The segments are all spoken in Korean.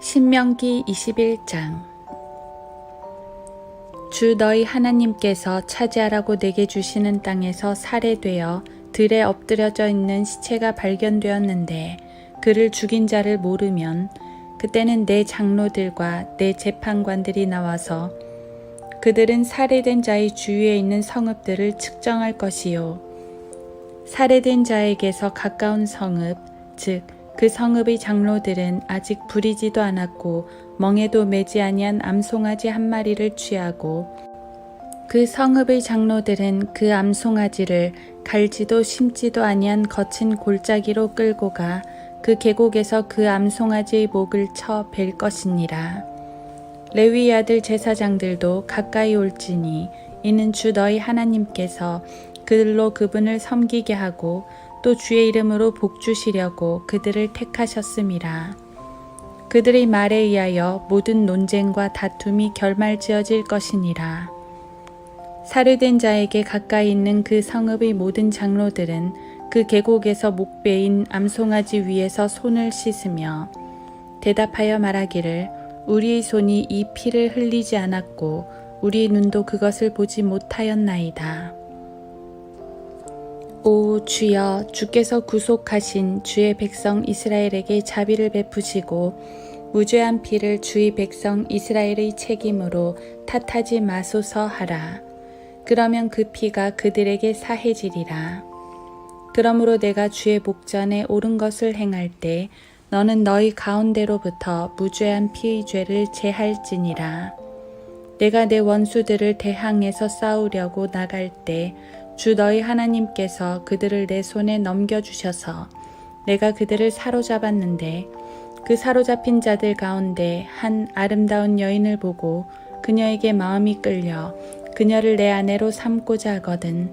신명기 21장. 주 너희 하나님께서 차지하라고 내게 주시는 땅에서 살해되어 들에 엎드려져 있는 시체가 발견되었는데 그를 죽인 자를 모르면 그때는 내 장로들과 내 재판관들이 나와서 그들은 살해된 자의 주위에 있는 성읍들을 측정할 것이요, 살해된 자에게서 가까운 성읍, 즉 그 성읍의 장로들은 아직 부리지도 않았고 멍에도 매지 아니한 암송아지 한 마리를 취하고, 그 성읍의 장로들은 그 암송아지를 갈지도 심지도 아니한 거친 골짜기로 끌고 가 그 계곡에서 그 암송아지의 목을 쳐 벨 것이니라. 레위 아들 제사장들도 가까이 올지니 이는 주 너희 하나님께서 그들로 그분을 섬기게 하고 또 주의 이름으로 복주시려고 그들을 택하셨음이라. 그들의 말에 의하여 모든 논쟁과 다툼이 결말지어질 것이니라. 살해된 자에게 가까이 있는 그 성읍의 모든 장로들은 그 계곡에서 목베인 암송아지 위에서 손을 씻으며 대답하여 말하기를, 우리의 손이 이 피를 흘리지 않았고 우리의 눈도 그것을 보지 못하였나이다. 오 주여, 주께서 구속하신 주의 백성 이스라엘에게 자비를 베푸시고 무죄한 피를 주의 백성 이스라엘의 책임으로 탓하지 마소서 하라. 그러면 그 피가 그들에게 사해지리라. 그러므로 내가 주의 목전에 옳은 것을 행할 때 너는 너희 가운데로부터 무죄한 피의 죄를 제할지니라. 내가 내 원수들을 대항해서 싸우려고 나갈 때 주 너희 하나님께서 그들을 내 손에 넘겨주셔서 내가 그들을 사로잡았는데, 그 사로잡힌 자들 가운데 한 아름다운 여인을 보고 그녀에게 마음이 끌려 그녀를 내 아내로 삼고자 하거든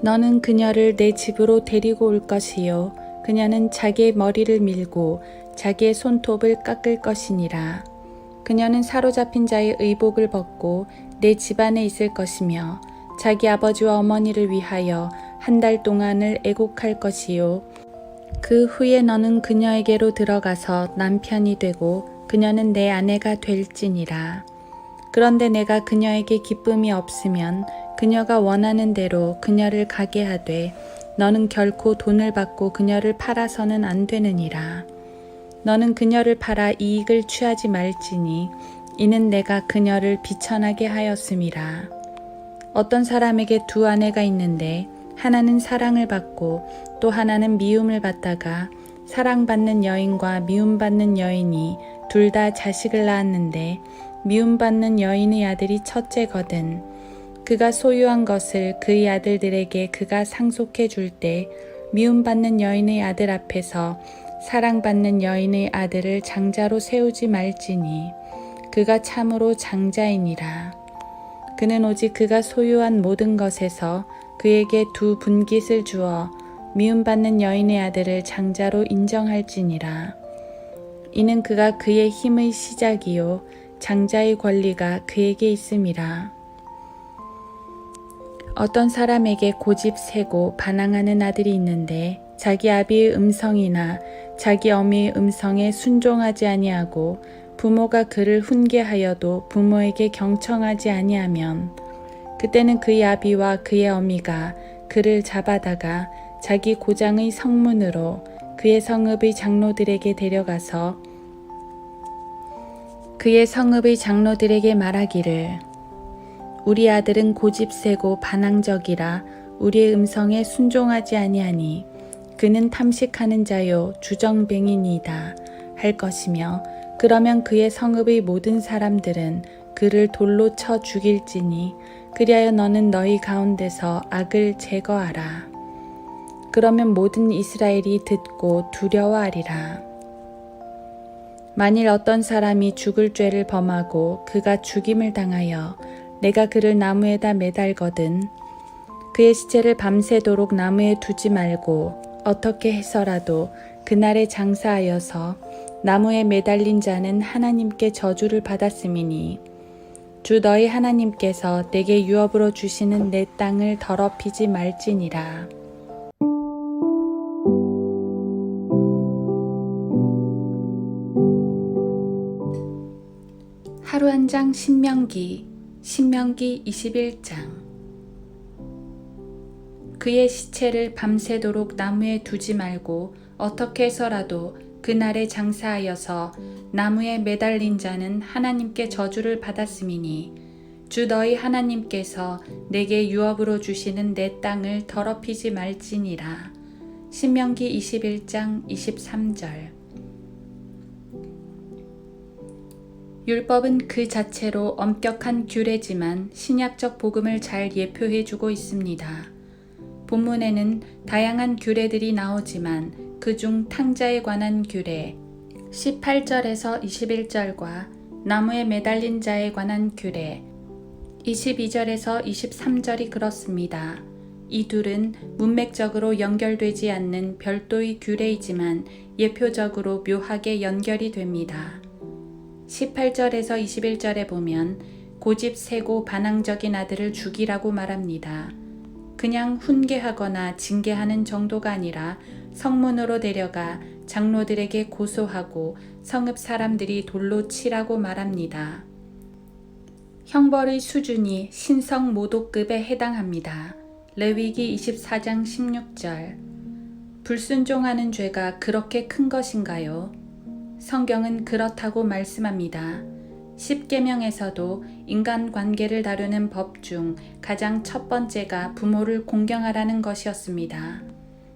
너는 그녀를 내 집으로 데리고 올 것이요, 그녀는 자기의 머리를 밀고 자기의 손톱을 깎을 것이니라. 그녀는 사로잡힌 자의 의복을 벗고 내 집안에 있을 것이며 자기 아버지와 어머니를 위하여 한 달 동안을 애곡할 것이요, 그 후에 너는 그녀에게로 들어가서 남편이 되고 그녀는 내 아내가 될지니라. 그런데 내가 그녀에게 기쁨이 없으면 그녀가 원하는 대로 그녀를 가게 하되 너는 결코 돈을 받고 그녀를 팔아서는 안 되느니라. 너는 그녀를 팔아 이익을 취하지 말지니 이는 내가 그녀를 비천하게 하였음이라. 어떤 사람에게 두 아내가 있는데 하나는 사랑을 받고 또 하나는 미움을 받다가 사랑받는 여인과 미움받는 여인이 둘 다 자식을 낳았는데 미움받는 여인의 아들이 첫째거든. 그가 소유한 것을 그의 아들들에게 그가 상속해 줄 때 미움받는 여인의 아들 앞에서 사랑받는 여인의 아들을 장자로 세우지 말지니 그가 참으로 장자이니라. 그는 오직 그가 소유한 모든 것에서 그에게 두 분깃을 주어 미움받는 여인의 아들을 장자로 인정할지니라. 이는 그가 그의 힘의 시작이요 장자의 권리가 그에게 있음이라. 어떤 사람에게 고집 세고 반항하는 아들이 있는데 자기 아비의 음성이나 자기 어미의 음성에 순종하지 아니하고 부모가 그를 훈계하여도 부모에게 경청하지 아니하면 그때는 그의 아비와 그의 어미가 그를 잡아다가 자기 고장의 성문으로 그의 성읍의 장로들에게 데려가서 그의 성읍의 장로들에게 말하기를, 우리 아들은 고집세고 반항적이라 우리의 음성에 순종하지 아니하니 그는 탐식하는 자요 주정뱅이니이다 할 것이며, 그러면 그의 성읍의 모든 사람들은 그를 돌로 쳐 죽일지니 그리하여 너는 너희 가운데서 악을 제거하라. 그러면 모든 이스라엘이 듣고 두려워하리라. 만일 어떤 사람이 죽을 죄를 범하고 그가 죽임을 당하여 내가 그를 나무에다 매달거든 그의 시체를 밤새도록 나무에 두지 말고 어떻게 해서라도 그날에 장사하여서 나무에 매달린 자는 하나님께 저주를 받았음이니 주 너희 하나님께서 내게 유업으로 주시는 내 땅을 더럽히지 말지니라. 하루 한 장 신명기 21장. 그의 시체를 밤새도록 나무에 두지 말고 어떻게 해서라도 그날에 장사하여서 나무에 매달린 자는 하나님께 저주를 받았음이니 주 너희 하나님께서 내게 유업으로 주시는 내 땅을 더럽히지 말지니라. 신명기 21장 23절. 율법은 그 자체로 엄격한 규례지만 신약적 복음을 잘 예표해주고 있습니다. 본문에는 다양한 규례들이 나오지만 그중 탕자에 관한 규례 18절에서 21절과 나무에 매달린 자에 관한 규례 22절에서 23절이 그렇습니다. 이 둘은 문맥적으로 연결되지 않는 별도의 규례이지만 예표적으로 묘하게 연결이 됩니다. 18절에서 21절에 보면 고집 세고 반항적인 아들을 죽이라고 말합니다. 그냥 훈계하거나 징계하는 정도가 아니라 성문으로 데려가 장로들에게 고소하고 성읍 사람들이 돌로 치라고 말합니다. 형벌의 수준이 신성 모독급에 해당합니다. 레위기 24장 16절. 불순종하는 죄가 그렇게 큰 것인가요? 성경은 그렇다고 말씀합니다. 십계명에서도 인간관계를 다루는 법 중 가장 첫 번째가 부모를 공경하라는 것이었습니다.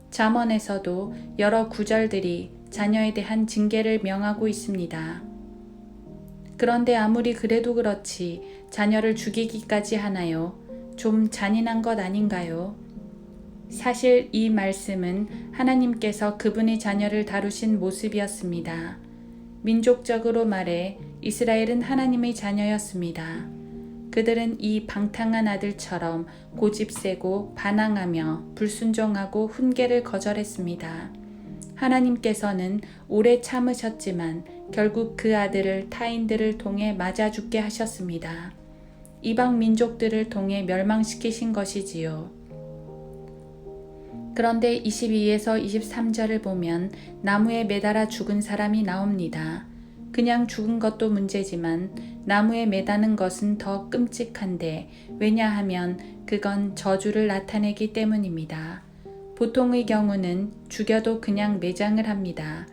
잠언에서도 여러 구절들이 자녀에 대한 징계를 명하고 있습니다. 그런데 아무리 그래도 그렇지 자녀를 죽이기까지 하나요? 좀 잔인한 것 아닌가요? 사실 이 말씀은 하나님께서 그분의 자녀를 다루신 모습이었습니다. 민족적으로 말해 이스라엘은 하나님의 자녀였습니다. 그들은 이 방탕한 아들처럼 고집세고 반항하며 불순종하고 훈계를 거절했습니다. 하나님께서는 오래 참으셨지만 결국 그 아들을 타인들을 통해 맞아 죽게 하셨습니다. 이방 민족들을 통해 멸망시키신 것이지요. 그런데 22에서 23절을 보면 나무에 매달아 죽은 사람이 나옵니다. 그냥 죽은 것도 문제지만 나무에 매다는 것은 더 끔찍한데 왜냐하면 그건 저주를 나타내기 때문입니다. 보통의 경우는 죽여도 그냥 매장을 합니다.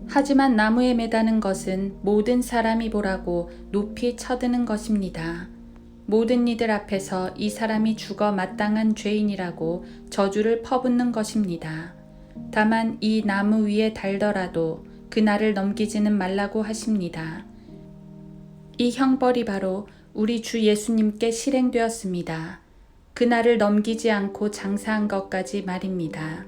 하지만 나무에 매다는 것은 모든 사람이 보라고 높이 쳐드는 것입니다. 모든 이들 앞에서 이 사람이 죽어 마땅한 죄인이라고 저주를 퍼붓는 것입니다. 다만 이 나무 위에 달더라도 그날을 넘기지는 말라고 하십니다. 이 형벌이 바로 우리 주 예수님께 실행되었습니다. 그날을 넘기지 않고 장사한 것까지 말입니다.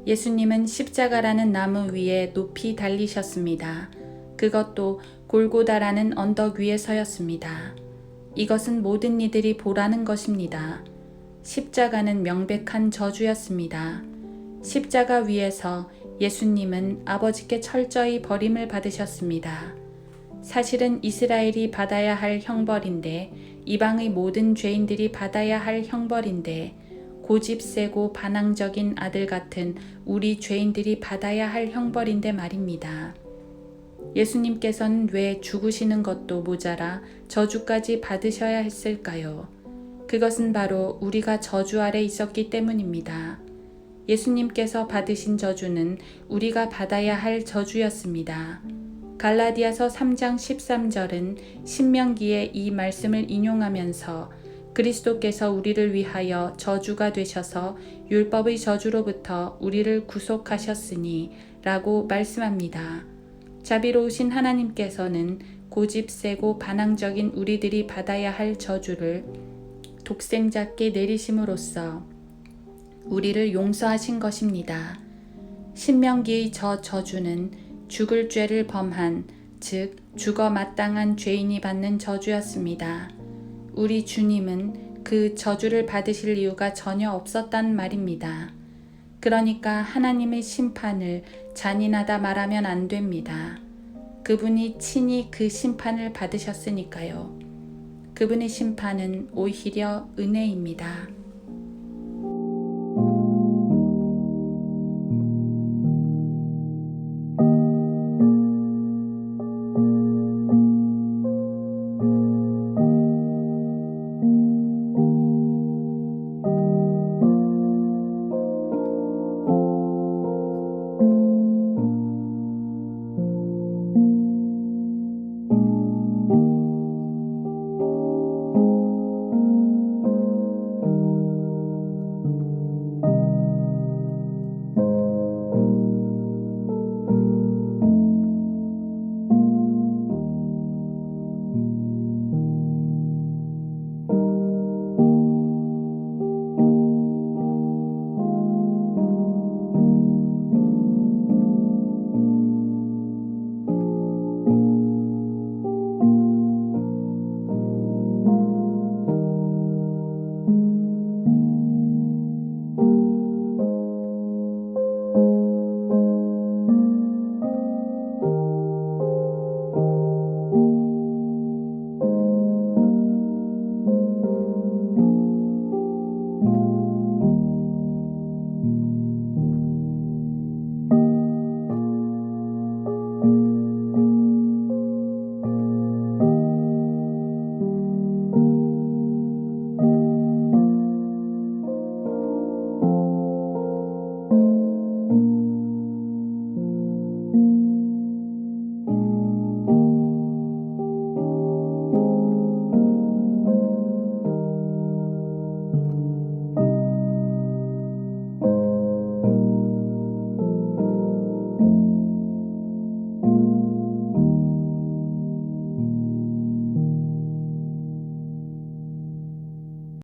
예수님은 십자가라는 나무 위에 높이 달리셨습니다. 그것도 골고다라는 언덕 위에 서였습니다. 이것은 모든 이들이 보라는 것입니다. 십자가는 명백한 저주였습니다. 십자가 위에서 예수님은 아버지께 철저히 버림을 받으셨습니다. 사실은 이스라엘이 받아야 할 형벌인데 이방의 모든 죄인들이 받아야 할 형벌인데 고집세고 반항적인 아들 같은 우리 죄인들이 받아야 할 형벌인데 말입니다. 예수님께서는 왜 죽으시는 것도 모자라 저주까지 받으셔야 했을까요? 그것은 바로 우리가 저주 아래 있었기 때문입니다. 예수님께서 받으신 저주는 우리가 받아야 할 저주였습니다. 갈라디아서 3장 13절은 신명기의 이 말씀을 인용하면서 그리스도께서 우리를 위하여 저주가 되셔서 율법의 저주로부터 우리를 구속하셨으니 라고 말씀합니다. 자비로우신 하나님께서는 고집세고 반항적인 우리들이 받아야 할 저주를 독생자께 내리심으로써 우리를 용서하신 것입니다. 신명기의 저 저주는 죽을 죄를 범한, 즉 죽어 마땅한 죄인이 받는 저주였습니다. 우리 주님은 그 저주를 받으실 이유가 전혀 없었단 말입니다. 그러니까 하나님의 심판을 잔인하다 말하면 안 됩니다. 그분이 친히 그 심판을 받으셨으니까요. 그분의 심판은 오히려 은혜입니다.